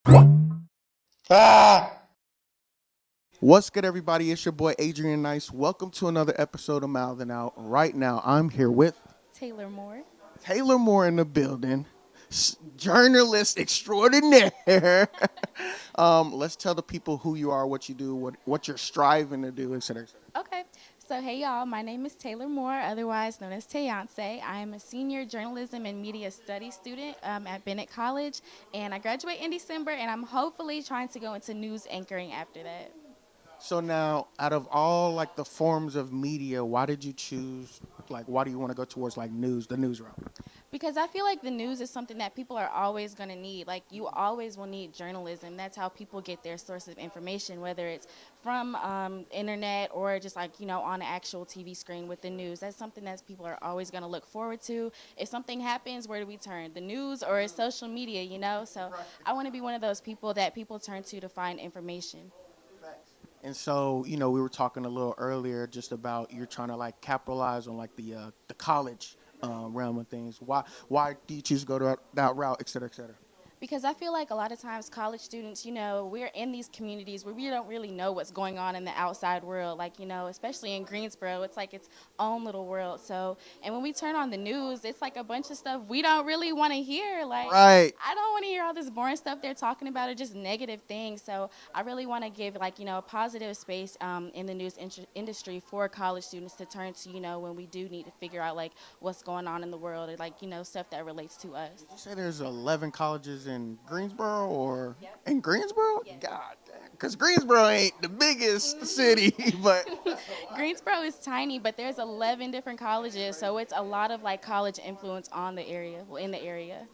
Ah! What's good, everybody? It's your boy Adrian Nyce. Welcome to another episode of Mouthin Out. Right now, I'm here with Taylor Moore. Taylor Moore in the building, journalist extraordinaire. Let's tell the people who you are, what you do, what you're striving to do, etc. etc. Okay, so hey y'all, my name is Taylor Moore, otherwise known as Tayonce. I am a senior journalism and media studies student at Bennett College, and I graduate in December, and I'm hopefully trying to go into news anchoring after that. So now, out of all like the forms of media, why did you choose? Like, why do you want to go towards like the news route? Because I feel like the news is something that people are always going to need. Like, you always will need journalism. That's how people get their source of information, whether it's from internet or just like, on an actual TV screen with the news. That's something that people are always going to look forward to. If something happens, where do we turn? The news or social media? So I want to be one of those people that people turn to find information. And so, we were talking a little earlier just about you're trying to like capitalize on like the college realm of things. Why do you choose to go that route, et cetera, et cetera? Because I feel like a lot of times college students, we're in these communities where we don't really know what's going on in the outside world. Like, especially in Greensboro, it's like its own little world. So, and when we turn on the news, it's like a bunch of stuff we don't really want to hear. Like, right. I don't want to hear all this boring stuff they're talking about or just negative things. So I really want to give like, a positive space in the news industry for college students to turn to, when we do need to figure out like what's going on in the world or like, stuff that relates to us. Did you say there's 11 colleges in Greensboro or in Greensboro? Yep. God damn. Because Greensboro ain't the biggest city, but Greensboro is tiny, but there's 11 different colleges, so it's a lot of like college influence on the area, in the area.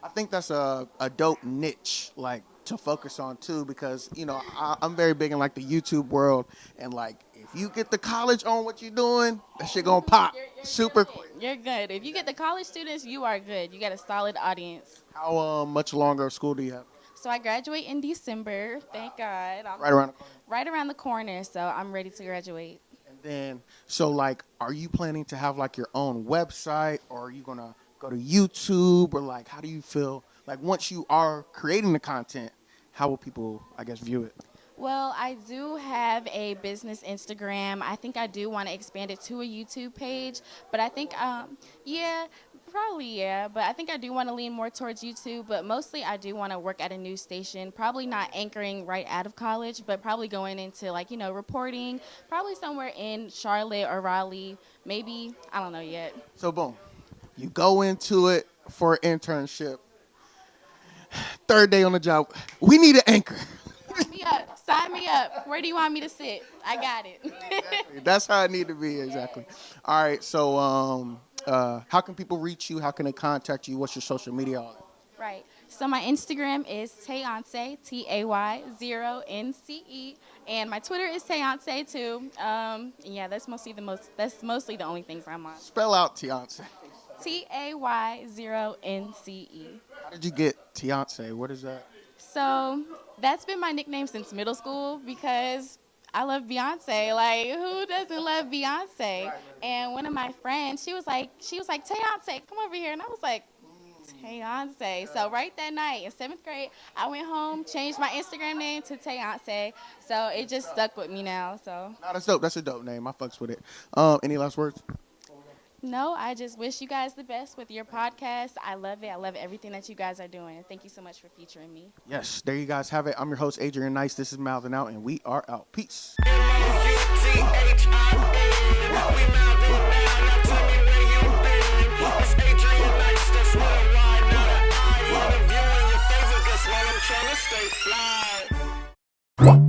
I think that's a dope niche like to focus on too, because I'm very big in like the YouTube world, and like if you get the college on what you're doing, that shit gonna pop You're super good. quick. You're good. If you get the college students, you are good. You got a solid audience. How much longer of school do you have? So I graduate in December. Thank God. I'm Right around the corner. right around the corner, so I'm ready to graduate. And then, so like, are you planning to have like your own website, or are you gonna go to YouTube, or like, how do you feel like once you are creating the content, how will people, I guess, view it? Well, I do have a business Instagram. I think I do want to expand it to a YouTube page, but I think, yeah, probably, yeah. But I think I do want to lean more towards YouTube, but mostly I do want to work at a news station, probably not anchoring right out of college, but probably going into like, reporting, probably somewhere in Charlotte or Raleigh, maybe, I don't know yet. So boom, you go into it for an internship. Third day on the job, we need an anchor. Sign me up. Sign me up. Where do you want me to sit? I got it. Exactly. That's how it need to be, exactly. All right, so how can people reach you? How can they contact you? What's your social media? All that? Right. So my Instagram is Tayonce, Tay0NCE, and my Twitter is Tayonce too. Yeah, that's mostly the only things I'm on. Spell out Tayonce. Tay0NCE. How did you get Tayonce? What is that? So that's been my nickname since middle school because I love Beyonce. Like, who doesn't love Beyonce? And one of my friends, she was like, Tayonce, come over here, and I was like, Tayonce. So right that night in 7th grade, I went home, changed my Instagram name to Tayonce. So it just stuck with me now. So No, that's dope. That's a dope name. I fucks with it. Any last words? no, I just wish you guys the best with your podcast. I love it. I love everything that you guys are doing. Thank you so much for featuring me. Yes, there you guys have it. I'm your host, Adrian Nyce. This is Mouthin Out, and we are out. Peace. Stay fly.